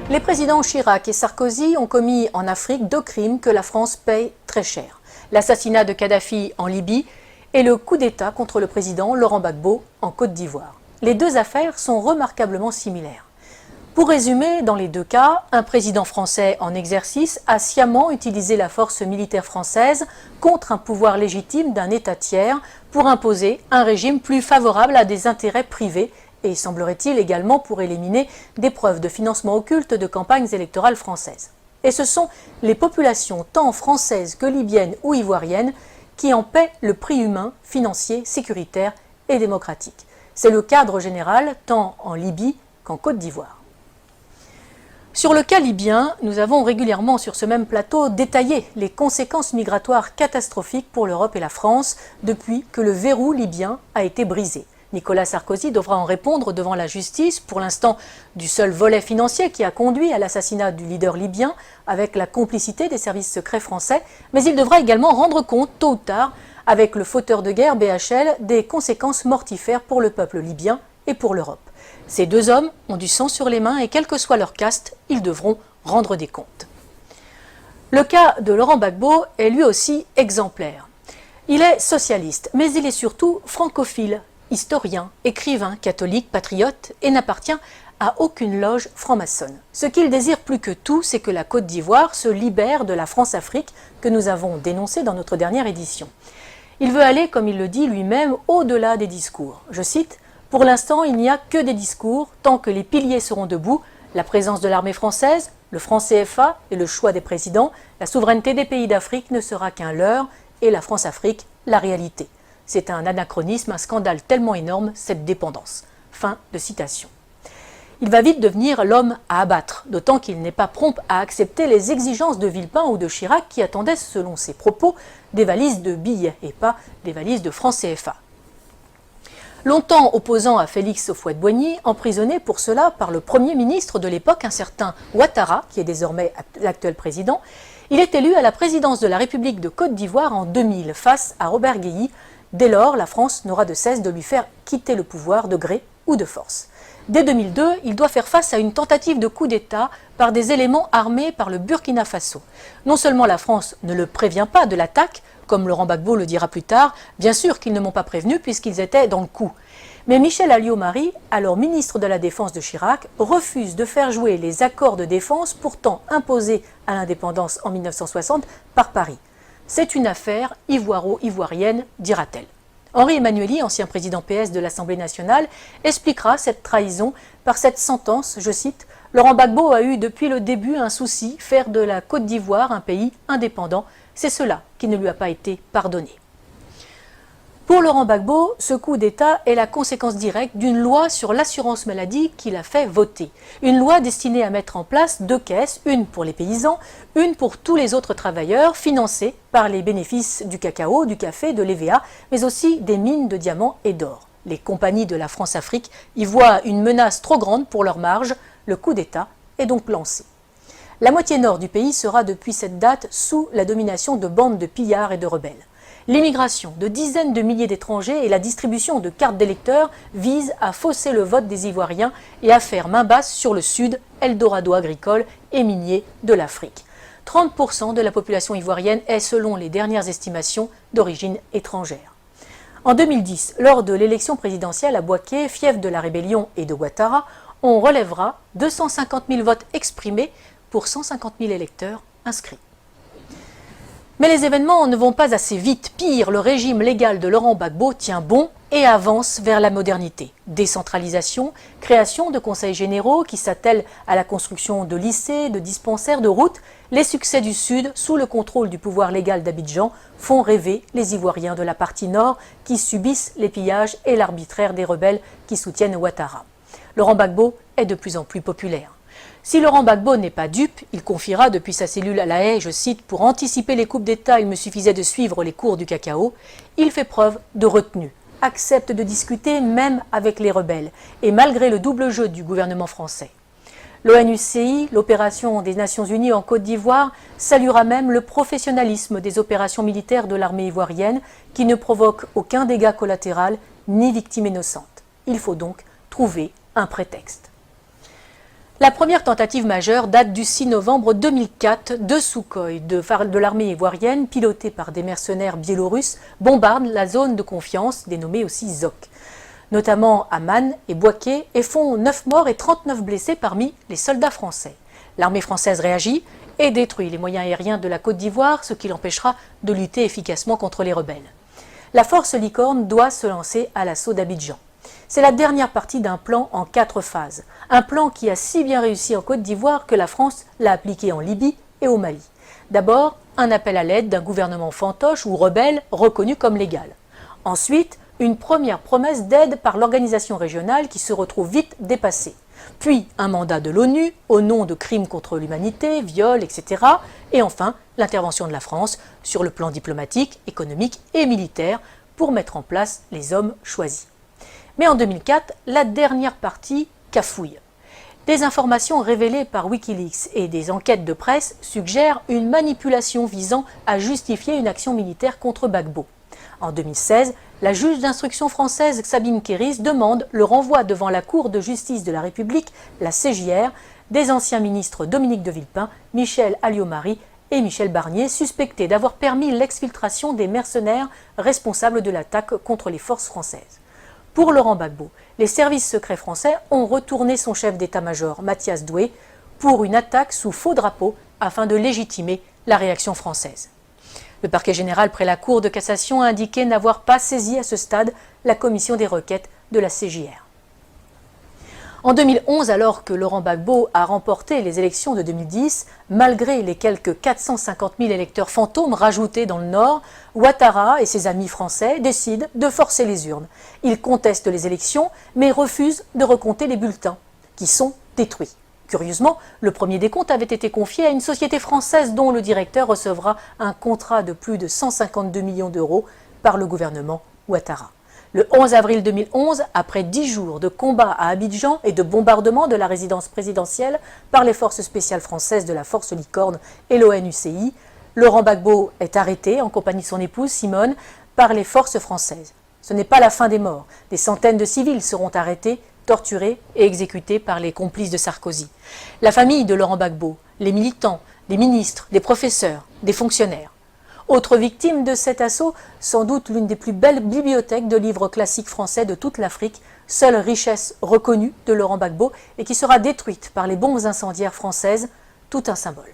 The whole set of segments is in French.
Les présidents Chirac et Sarkozy ont commis en Afrique 2 crimes que la France paye très cher. L'assassinat de Kadhafi en Libye et le coup d'État contre le président Laurent Gbagbo en Côte d'Ivoire. Les 2 affaires sont remarquablement similaires. Pour résumer, dans les 2 cas, un président français en exercice a sciemment utilisé la force militaire française contre un pouvoir légitime d'un État tiers pour imposer un régime plus favorable à des intérêts privés et semblerait-il également pour éliminer des preuves de financement occulte de campagnes électorales françaises. Et ce sont les populations tant françaises que libyennes ou ivoiriennes qui en paient le prix humain, financier, sécuritaire et démocratique. C'est le cadre général tant en Libye qu'en Côte d'Ivoire. Sur le cas libyen, nous avons régulièrement sur ce même plateau détaillé les conséquences migratoires catastrophiques pour l'Europe et la France depuis que le verrou libyen a été brisé. Nicolas Sarkozy devra en répondre devant la justice, pour l'instant du seul volet financier qui a conduit à l'assassinat du leader libyen avec la complicité des services secrets français, mais il devra également rendre compte tôt ou tard avec le fauteur de guerre BHL des conséquences mortifères pour le peuple libyen et pour l'Europe. Ces 2 hommes ont du sang sur les mains et quel que soit leur caste, ils devront rendre des comptes. Le cas de Laurent Gbagbo est lui aussi exemplaire. Il est socialiste, mais il est surtout francophile, historien, écrivain, catholique, patriote et n'appartient à aucune loge franc-maçonne. Ce qu'il désire plus que tout, c'est que la Côte d'Ivoire se libère de la France-Afrique que nous avons dénoncée dans notre dernière édition. Il veut aller, comme il le dit lui-même, au-delà des discours. Je cite, « Pour l'instant, il n'y a que des discours, tant que les piliers seront debout, la présence de l'armée française, le franc CFA et le choix des présidents, la souveraineté des pays d'Afrique ne sera qu'un leurre et la France-Afrique, la réalité. » C'est un anachronisme, un scandale tellement énorme, cette dépendance. Fin de citation. Il va vite devenir l'homme à abattre, d'autant qu'il n'est pas prompt à accepter les exigences de Villepin ou de Chirac qui attendaient, selon ses propos, des valises de billets et pas des valises de francs CFA. Longtemps opposant à Félix Houphouët-Boigny, emprisonné pour cela par le Premier ministre de l'époque, un certain Ouattara, qui est désormais l'actuel président, il est élu à la présidence de la République de Côte d'Ivoire en 2000 face à Robert Guéhi. Dès lors, la France n'aura de cesse de lui faire quitter le pouvoir de gré ou de force. Dès 2002, il doit faire face à une tentative de coup d'État par des éléments armés par le Burkina Faso. Non seulement la France ne le prévient pas de l'attaque, comme Laurent Gbagbo le dira plus tard, bien sûr qu'ils ne m'ont pas prévenu puisqu'ils étaient dans le coup. Mais Michel Alliot-Marie, alors ministre de la Défense de Chirac, refuse de faire jouer les accords de défense pourtant imposés à l'indépendance en 1960 par Paris. C'est une affaire ivoiro-ivoirienne, dira-t-elle. Henri Emmanuelli, ancien président PS de l'Assemblée nationale, expliquera cette trahison par cette sentence, je cite, « Laurent Gbagbo a eu depuis le début un souci, faire de la Côte d'Ivoire un pays indépendant. C'est cela qui ne lui a pas été pardonné. » Pour Laurent Gbagbo, ce coup d'État est la conséquence directe d'une loi sur l'assurance maladie qu'il a fait voter. Une loi destinée à mettre en place 2 caisses, une pour les paysans, une pour tous les autres travailleurs, financées par les bénéfices du cacao, du café, de l'EVA, mais aussi des mines de diamants et d'or. Les compagnies de la France-Afrique y voient une menace trop grande pour leur marge. Le coup d'État est donc lancé. La moitié nord du pays sera depuis cette date sous la domination de bandes de pillards et de rebelles. L'immigration de dizaines de milliers d'étrangers et la distribution de cartes d'électeurs visent à fausser le vote des Ivoiriens et à faire main basse sur le sud, Eldorado agricole et minier de l'Afrique. 30% de la population ivoirienne est, selon les dernières estimations, d'origine étrangère. En 2010, lors de l'élection présidentielle à Bouaké, fief de la rébellion et de Ouattara, on relèvera 250 000 votes exprimés pour 150 000 électeurs inscrits. Mais les événements ne vont pas assez vite. Pire, le régime légal de Laurent Gbagbo tient bon et avance vers la modernité. Décentralisation, création de conseils généraux qui s'attellent à la construction de lycées, de dispensaires, de routes. Les succès du Sud, sous le contrôle du pouvoir légal d'Abidjan, font rêver les Ivoiriens de la partie nord qui subissent les pillages et l'arbitraire des rebelles qui soutiennent Ouattara. Laurent Gbagbo est de plus en plus populaire. Si Laurent Gbagbo n'est pas dupe, il confiera depuis sa cellule à La Haye, je cite, « Pour anticiper les coupes d'État, il me suffisait de suivre les cours du cacao ». Il fait preuve de retenue, accepte de discuter même avec les rebelles, et malgré le double jeu du gouvernement français. L'ONUCI, l'opération des Nations Unies en Côte d'Ivoire, saluera même le professionnalisme des opérations militaires de l'armée ivoirienne qui ne provoquent aucun dégât collatéral ni victime innocente. Il faut donc trouver un prétexte. La première tentative majeure date du 6 novembre 2004. Deux Sukhoi de l'armée ivoirienne, pilotés par des mercenaires biélorusses, bombardent la zone de confiance, dénommée aussi ZOC, notamment à Man et Bouaké, et font 9 morts et 39 blessés parmi les soldats français. L'armée française réagit et détruit les moyens aériens de la Côte d'Ivoire, ce qui l'empêchera de lutter efficacement contre les rebelles. La force Licorne doit se lancer à l'assaut d'Abidjan. C'est la dernière partie d'un plan en 4 phases. Un plan qui a si bien réussi en Côte d'Ivoire que la France l'a appliqué en Libye et au Mali. D'abord, un appel à l'aide d'un gouvernement fantoche ou rebelle reconnu comme légal. Ensuite, une première promesse d'aide par l'organisation régionale qui se retrouve vite dépassée. Puis un mandat de l'ONU au nom de crimes contre l'humanité, viols, etc. Et enfin, l'intervention de la France sur le plan diplomatique, économique et militaire pour mettre en place les hommes choisis. Mais en 2004, la dernière partie cafouille. Des informations révélées par Wikileaks et des enquêtes de presse suggèrent une manipulation visant à justifier une action militaire contre Gbagbo. En 2016, la juge d'instruction française Sabine Kéris demande le renvoi devant la Cour de justice de la République, la CJR, des anciens ministres Dominique de Villepin, Michel Alliot-Marie et Michel Barnier, suspectés d'avoir permis l'exfiltration des mercenaires responsables de l'attaque contre les forces françaises. Pour Laurent Gbagbo, les services secrets français ont retourné son chef d'état-major, Mathias Doué, pour une attaque sous faux drapeau afin de légitimer la réaction française. Le parquet général près la Cour de cassation a indiqué n'avoir pas saisi à ce stade la commission des requêtes de la CJR. En 2011, alors que Laurent Gbagbo a remporté les élections de 2010, malgré les quelques 450 000 électeurs fantômes rajoutés dans le Nord, Ouattara et ses amis français décident de forcer les urnes. Ils contestent les élections, mais refusent de recompter les bulletins, qui sont détruits. Curieusement, le premier décompte avait été confié à une société française dont le directeur recevra un contrat de plus de 152 millions d'euros par le gouvernement Ouattara. Le 11 avril 2011, après 10 jours de combats à Abidjan et de bombardement de la résidence présidentielle par les forces spéciales françaises de la force Licorne et l'ONUCI, Laurent Gbagbo est arrêté en compagnie de son épouse Simone par les forces françaises. Ce n'est pas la fin des morts. Des centaines de civils seront arrêtés, torturés et exécutés par les complices de Sarkozy. La famille de Laurent Gbagbo, les militants, les ministres, les professeurs, des fonctionnaires. Autre victime de cet assaut, sans doute l'une des plus belles bibliothèques de livres classiques français de toute l'Afrique, seule richesse reconnue de Laurent Gbagbo et qui sera détruite par les bombes incendiaires françaises, tout un symbole.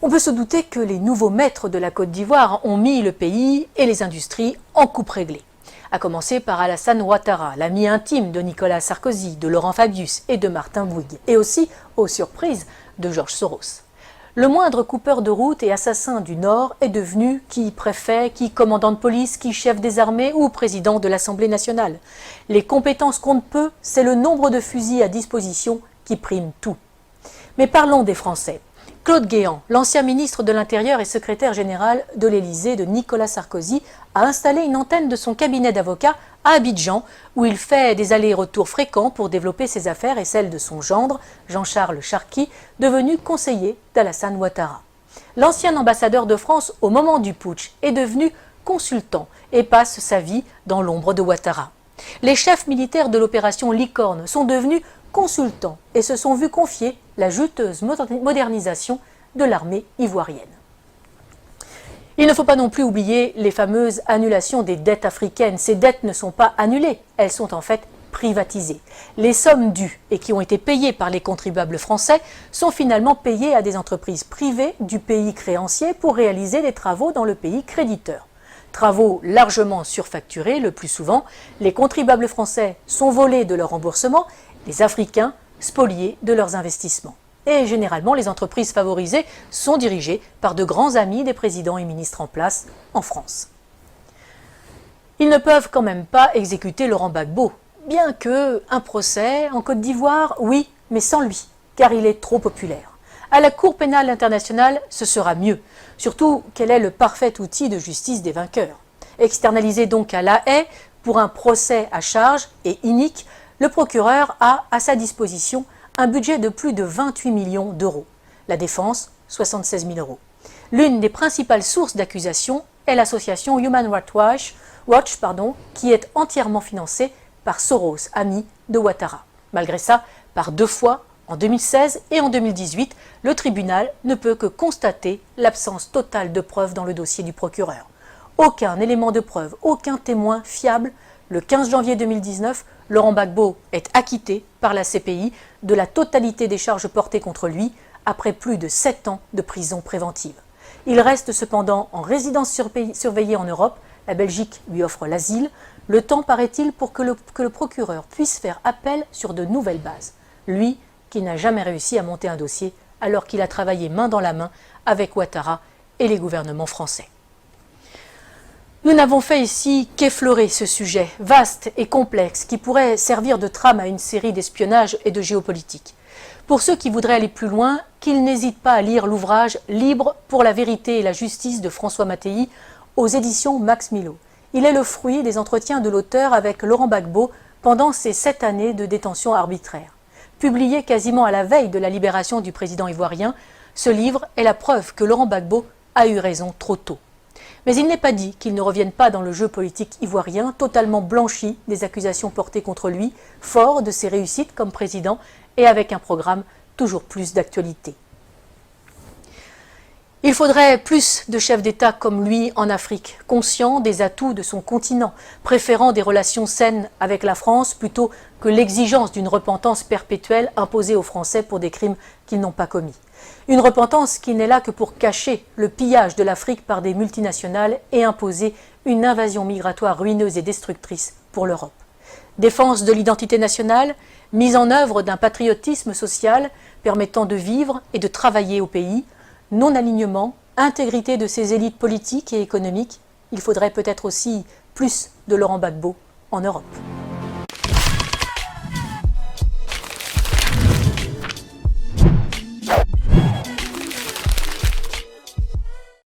On peut se douter que les nouveaux maîtres de la Côte d'Ivoire ont mis le pays et les industries en coupe réglée. À commencer par Alassane Ouattara, l'ami intime de Nicolas Sarkozy, de Laurent Fabius et de Martin Bouygues, et aussi, aux surprises, de Georges Soros. Le moindre coupeur de route et assassin du Nord est devenu qui préfet, qui commandant de police, qui chef des armées ou président de l'Assemblée nationale. Les compétences comptent peu, c'est le nombre de fusils à disposition qui prime tout. Mais parlons des Français. Claude Guéant, l'ancien ministre de l'Intérieur et secrétaire général de l'Élysée de Nicolas Sarkozy, a installé une antenne de son cabinet d'avocats à Abidjan, où il fait des allers-retours fréquents pour développer ses affaires et celles de son gendre, Jean-Charles Charqui, devenu conseiller d'Alassane Ouattara. L'ancien ambassadeur de France au moment du putsch est devenu consultant et passe sa vie dans l'ombre de Ouattara. Les chefs militaires de l'opération Licorne sont devenus consultants et se sont vus confier la juteuse modernisation de l'armée ivoirienne. Il ne faut pas non plus oublier les fameuses annulations des dettes africaines. Ces dettes ne sont pas annulées, elles sont en fait privatisées. Les sommes dues et qui ont été payées par les contribuables français sont finalement payées à des entreprises privées du pays créancier pour réaliser des travaux dans le pays créditeur. Travaux largement surfacturés le plus souvent, les contribuables français sont volés de leur remboursement, les Africains spoliés de leurs investissements. Et généralement, les entreprises favorisées sont dirigées par de grands amis des présidents et ministres en place en France. Ils ne peuvent quand même pas exécuter Laurent Gbagbo, bien que un procès en Côte d'Ivoire, oui, mais sans lui, car il est trop populaire. À la Cour pénale internationale, ce sera mieux, surtout qu'elle est le parfait outil de justice des vainqueurs. Externalisé donc à La Haye pour un procès à charge et inique, Le procureur a à sa disposition un budget de plus de 28 millions d'euros. La défense, 76 000 euros. L'une des principales sources d'accusation est l'association Human Rights Watch, qui est entièrement financée par Soros, ami de Ouattara. Malgré ça, par 2 fois, en 2016 et en 2018, le tribunal ne peut que constater l'absence totale de preuves dans le dossier du procureur. Aucun élément de preuve, aucun témoin fiable. Le 15 janvier 2019, Laurent Gbagbo est acquitté par la CPI de la totalité des charges portées contre lui après plus de 7 ans de prison préventive. Il reste cependant en résidence surveillée en Europe. La Belgique lui offre l'asile. Le temps, paraît-il, pour que le procureur puisse faire appel sur de nouvelles bases. Lui, qui n'a jamais réussi à monter un dossier alors qu'il a travaillé main dans la main avec Ouattara et les gouvernements français. Nous n'avons fait ici qu'effleurer ce sujet vaste et complexe qui pourrait servir de trame à une série d'espionnage et de géopolitique. Pour ceux qui voudraient aller plus loin, qu'ils n'hésitent pas à lire l'ouvrage « Libre pour la vérité et la justice » de François Mattei aux éditions Max Milo. Il est le fruit des entretiens de l'auteur avec Laurent Gbagbo pendant ces 7 années de détention arbitraire. Publié quasiment à la veille de la libération du président ivoirien, ce livre est la preuve que Laurent Gbagbo a eu raison trop tôt. Mais il n'est pas dit qu'il ne revienne pas dans le jeu politique ivoirien, totalement blanchi des accusations portées contre lui, fort de ses réussites comme président et avec un programme toujours plus d'actualité. Il faudrait plus de chefs d'État comme lui en Afrique, conscients des atouts de son continent, préférant des relations saines avec la France plutôt que l'exigence d'une repentance perpétuelle imposée aux Français pour des crimes qu'ils n'ont pas commis. Une repentance qui n'est là que pour cacher le pillage de l'Afrique par des multinationales et imposer une invasion migratoire ruineuse et destructrice pour l'Europe. Défense de l'identité nationale, mise en œuvre d'un patriotisme social permettant de vivre et de travailler au pays, non-alignement, intégrité de ses élites politiques et économiques. Il faudrait peut-être aussi plus de Laurent Gbagbo en Europe.